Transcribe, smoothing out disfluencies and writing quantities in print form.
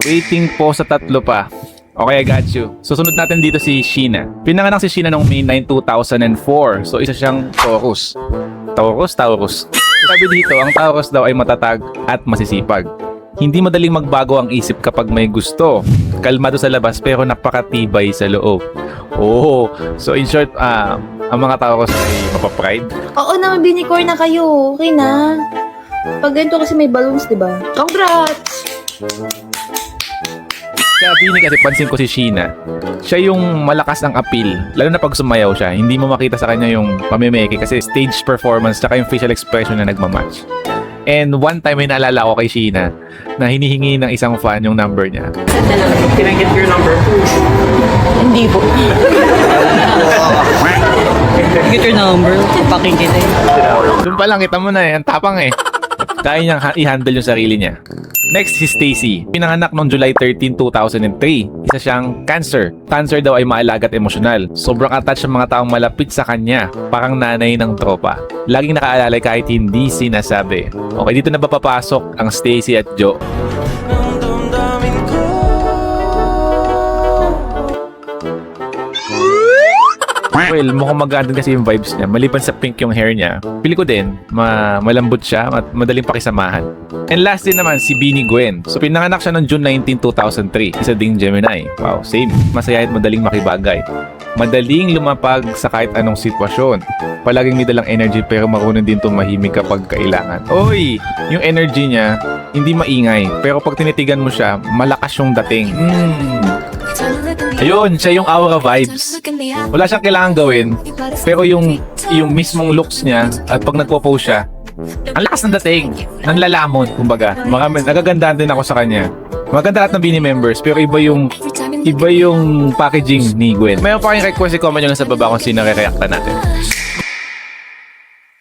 Waiting po sa tatlo pa. Okay, I got you. Susunod natin dito si Sheena. Pinanganak si Sheena noong May 9, 2004. So, isa siyang Taurus. Taurus. Sabi dito, ang Taurus daw ay matatag at masisipag. Hindi madaling magbago ang isip kapag may gusto. Kalmado sa labas pero napakatibay sa loob. Oh, so in short, ang mga Taurus ay mapapride. Oo naman, binicore na kayo. Okay na. Pag ganito kasi may balloons, di ba? Congrats! Sabi ni kasi pansin ko si Sheena. Siya yung malakas ang appeal. Lalo na pag sumayaw siya, hindi mo makita sa kanya yung pamimeke kasi stage performance tsaka yung facial expression na nagmamatch. And one time may naalala ko kay Sheena na hinihingi ng isang fan yung number niya. Can I get your number? Hindi po. Get your number. Paking kita eh. Doon pa lang, kita mo na eh. Ang tapang eh. Kaya niyang i-handle yung sarili niya. Next, si Stacy. Pinanganak noong July 13, 2003. Isa siyang Cancer. Cancer daw ay maalaga at emosyonal. Sobrang attached sa mga taong malapit sa kanya. Parang nanay ng tropa. Laging nakaalala kahit hindi sinasabi. Okay, dito na ba papasok ang Stacy at Joe? Well, mukhang maganda kasi yung vibes niya. Maliban sa pink yung hair niya, pili ko din, malambot siya at madaling pakisamahan. And last din naman, si Beanie Gwen. So, pinanganak siya noong June 19, 2003. Isa ding Gemini. Wow, same. Masaya at madaling makibagay. Madaling lumapag sa kahit anong sitwasyon. Palaging may dalang energy pero marunong din tumahimik kapag kailangan. Oy! Yung energy niya, hindi maingay. Pero pag tinitigan mo siya, malakas yung dating. Ayun, siya yung aura vibes. Wala siyang kailangan gawin, pero yung mismong looks niya at pag nagpo-pose siya, ang lakas ng dating, nanlalamon, kumbaga. Nagagandahan din ako sa kanya. Maganda lahat ng Beanie members, pero iba yung packaging ni Gwen. Mayroon pa kayong request, i-comment nyo lang sa baba kung sino re-reactan natin.